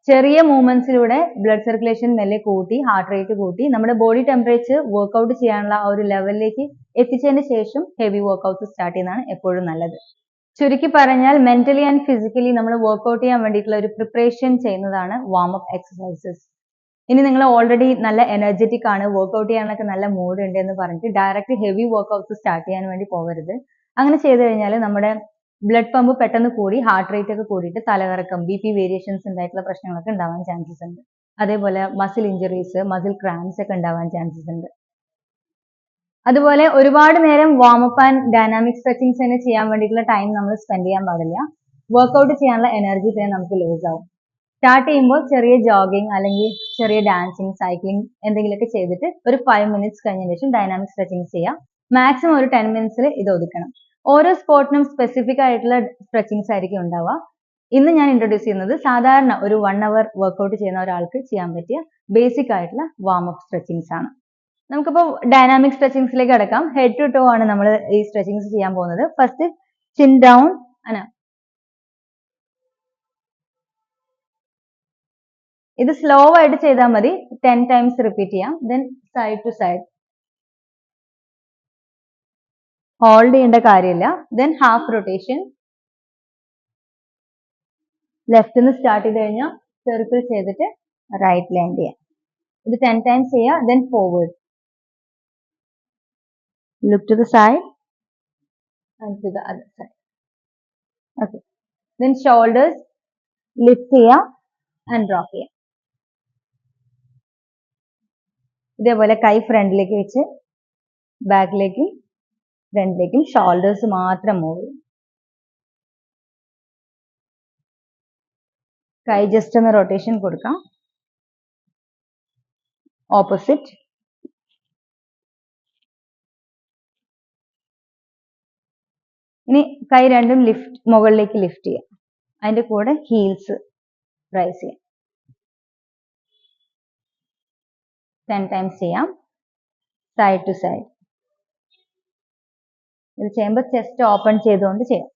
ചെറിയ മൂവ്മെന്റ്സിലൂടെ blood circulation മെല്ലെ കൂട്ടി ഹാർട്ട് റേറ്റ് കൂട്ടി നമ്മുടെ ബോഡി ടെമ്പറേച്ചർ വർക്ക്ഔട്ട് ചെയ്യാനുള്ള ആ ഒരു ലെവലിലേക്ക് എത്തിച്ചതിന് ശേഷം ഹെവി വർക്ക്ഔട്ട് സ്റ്റാർട്ട് ചെയ്യുന്നതാണ് എപ്പോഴും നല്ലത്. ചുരുക്കി പറഞ്ഞാൽ മെന്റലി ആൻഡ് ഫിസിക്കലി നമ്മൾ വർക്ക്ഔട്ട് ചെയ്യാൻ വേണ്ടിയിട്ടുള്ള ഒരു പ്രിപ്പറേഷൻ ചെയ്യുന്നതാണ് വാം അപ്പ് എക്സസൈസസ്. ഇനി നിങ്ങൾ ഓൾറെഡി നല്ല എനർജറ്റിക് ആണ്, വർക്ക്ഔട്ട് ചെയ്യാനൊക്കെ നല്ല മൂഡ് ഉണ്ട് എന്ന് പറഞ്ഞിട്ട് ഡയറക്റ്റ് ഹെവി വർക്ക്ഔട്ട്സ് സ്റ്റാർട്ട് ചെയ്യാൻ വേണ്ടി പോകരുത്. അങ്ങനെ ചെയ്തു കഴിഞ്ഞാൽ നമ്മുടെ ബ്ലഡ് പമ്പ് പെട്ടെന്ന് കൂടി ഹാർട്ട് റേറ്റ് ഒക്കെ കൂടിയിട്ട് തലകറക്കം, BP വേരിയേഷൻസ് ഉണ്ടായിട്ടുള്ള പ്രശ്നങ്ങളൊക്കെ ഉണ്ടാവാൻ ചാൻസസ് ഉണ്ട്. അതേപോലെ മസിൽ ഇഞ്ചുറീസ്, മസിൽ ക്രാംസ് ഒക്കെ ഉണ്ടാവാൻ ചാൻസസ് ഉണ്ട്. അതുപോലെ ഒരുപാട് നേരം വാമപ്പ് ആൻഡ് ഡൈനാമിക് സ്ട്രെച്ചിങ്സ് തന്നെ ചെയ്യാൻ വേണ്ടിയിട്ടുള്ള ടൈം നമ്മൾ സ്പെൻഡ് ചെയ്യാൻ പാടില്ല. വർക്ക്ഔട്ട് ചെയ്യാനുള്ള എനർജി തന്നെ നമുക്ക് ലൂസ് ആവും. സ്റ്റാർട്ട് ചെയ്യുമ്പോൾ ചെറിയ ജോഗിങ് അല്ലെങ്കിൽ ചെറിയ ഡാൻസിങ്, സൈക്ലിംഗ് എന്തെങ്കിലുമൊക്കെ ചെയ്തിട്ട് ഒരു 5 minutes കഴിഞ്ഞ ശേഷം ഡൈനാമിക് സ്ട്രെച്ചിങ് ചെയ്യാം. മാക്സിമം ഒരു 10 minutes ഇത് ഒതുക്കണം. ഓരോ സ്പോർട്ടിനും സ്പെസിഫിക് ആയിട്ടുള്ള സ്ട്രെച്ചിങ്സ് ആയിരിക്കും ഉണ്ടാവുക. ഇന്ന് ഞാൻ ഇൻട്രൊഡ്യൂസ് ചെയ്യുന്നത് സാധാരണ ഒരു 1 hour വർക്ക്ഔട്ട് ചെയ്യുന്ന ഒരാൾക്ക് ചെയ്യാൻ പറ്റിയ ബേസിക് ആയിട്ടുള്ള വാമപ്പ് സ്ട്രെച്ചിങ്സ് ആണ്. നമുക്കിപ്പോൾ ഡൈനാമിക് സ്ട്രെച്ചിങ്സിലേക്ക് കടക്കാം. ഹെഡ് ടു ടോ ആണ് നമ്മൾ ഈ സ്ട്രെച്ചിങ്സ് ചെയ്യാൻ പോകുന്നത്. ഫസ്റ്റ് ചിൻ ഡൗൺ ആണ്. ഇത് സ്ലോ ആയിട്ട് ചെയ്താൽ മതി. 10 times റിപ്പീറ്റ് ചെയ്യാം. Then side to side hold ചെയ്യേണ്ട കാര്യമില്ല. ദെൻ ഹാഫ് റൊട്ടേഷൻ, ലെഫ്റ്റ് നിന്ന് സ്റ്റാർട്ട് ചെയ്ത് കഴിഞ്ഞാൽ സർക്കിൾ ചെയ്തിട്ട് റൈറ്റ് ലാൻഡ് ചെയ്യാം. ഇത് 10 times ചെയ്യുക. Then forward, look to the side and to the other side. Okay. Then shoulders lift ചെയ്യുക and drop ചെയ്യുക. ഇതേപോലെ കൈ ഫ്രണ്ടിലേക്ക് വെച്ച് ബാക്കിലേക്കും ഫ്രണ്ടിലേക്കും ഷോൾഡേഴ്സ് മാത്രം മൂവ് ചെയ്യും. കൈ ജസ്റ്റ് ഒന്ന് റൊട്ടേഷൻ കൊടുക്കാം. ഓപ്പോസിറ്റ്. ഇനി കൈ രണ്ടും മുകളിലേക്ക് ലിഫ്റ്റ് ചെയ്യാം. അതിന്റെ കൂടെ ഹീൽസ് റൈസ് ചെയ്യാം. 10 times ചെയ്യാം. Side to side. ഇത് ചെയ്യുമ്പോൾ ചെസ്റ്റ് ഓപ്പൺ ചെയ്തുകൊണ്ട് ചെയ്യാം.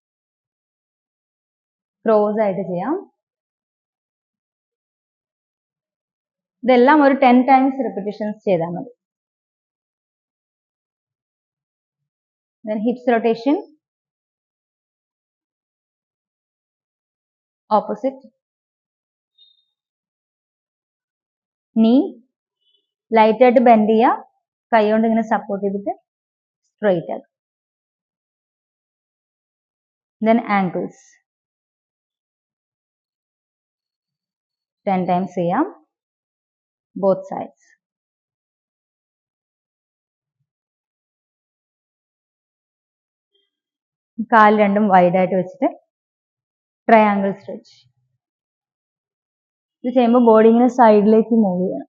ക്രോസ് ആയിട്ട് ചെയ്യാം. ഇതെല്ലാം ഒരു 10 times റിപ്പീറ്റേഷൻസ് ചെയ്താൽ മതി. Then hips rotation, opposite, knee light ആയിട്ട് ബെൻഡ് ചെയ്യുക. കൈ കൊണ്ട് ഇങ്ങനെ സപ്പോർട്ട് ചെയ്തിട്ട് സ്ട്രെയിറ്റ് ആക്കുക. Then ankles 10 times ചെയ്യാം. both sides. കാൽ രണ്ടും വൈഡ് ആയിട്ട് വെച്ചിട്ട് ട്രയാങ്കിൾ സ്ട്രെച്ച്. ഇത് ചെയ്യുമ്പോൾ ബോഡി ഇങ്ങനെ സൈഡിലേക്ക് മൂവ് ചെയ്യണം.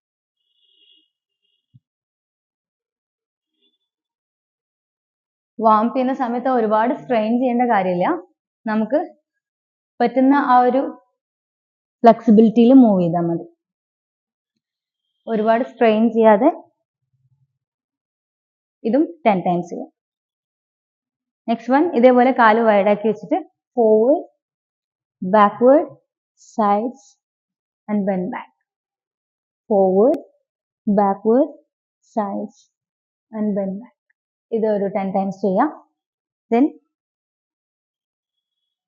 വാം ചെയ്യുന്ന സമയത്ത് ഒരുപാട് സ്ട്രെയിൻ ചെയ്യേണ്ട കാര്യമില്ല. നമുക്ക് പറ്റുന്ന ആ ഒരു ഫ്ലെക്സിബിലിറ്റിയിൽ മൂവ് ചെയ്താൽ മതി. ഒരുപാട് സ്ട്രെയിൻ ചെയ്യാതെ ഇതും 10 times ചെയ്യാം. നെക്സ്റ്റ് വൺ ഇതേപോലെ കാല് വൈഡാക്കി വെച്ചിട്ട് forward, backward, sides and bend back. Forward, backward, sides and bend back. ഇത് ഒരു 10 times ചെയ്യാം. ദെൻ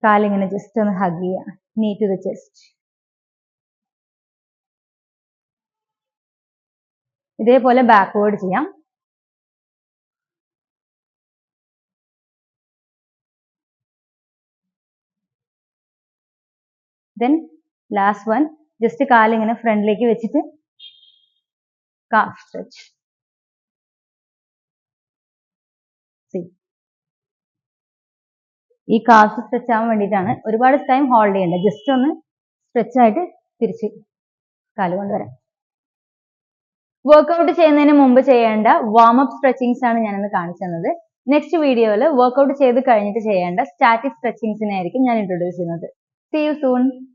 കാലിങ്ങനെ ജസ്റ്റ് ഒന്ന് ഹഗ് ചെയ്യുക. നീ ടു ദ ചെസ്റ്റ്. ഇതേപോലെ ബാക്ക്വേർഡ് ചെയ്യാം. ദെൻ ലാസ്റ്റ് വൺ ജസ്റ്റ് കാലിങ്ങനെ ഫ്രണ്ടിലേക്ക് വെച്ചിട്ട് കാഫ് സ്ട്രെച്ച്. ഈ കാഫ് സ്ട്രെച്ച് ആവാൻ വേണ്ടിയിട്ടാണ്. ഒരുപാട് ടൈം ഹോൾഡ് ചെയ്യേണ്ട. ജസ്റ്റ് ഒന്ന് സ്ട്രെച്ച് ആയിട്ട് തിരിച്ച് കാല് കൊണ്ടുവരാം. വർക്ക്ഔട്ട് ചെയ്യുന്നതിന് മുമ്പ് ചെയ്യേണ്ട വാമപ്പ് സ്ട്രെച്ചിങ്സ് ആണ് ഞാനിന്ന് കാണിച്ചു തന്നത്. നെക്സ്റ്റ് വീഡിയോയിൽ വർക്ക്ഔട്ട് ചെയ്ത് കഴിഞ്ഞിട്ട് ചെയ്യേണ്ട സ്റ്റാറ്റിക് സ്ട്രെച്ചിങ്സിനെ ആയിരിക്കും ഞാൻ ഇൻട്രൊഡ്യൂസ് ചെയ്യുന്നത്. See you soon.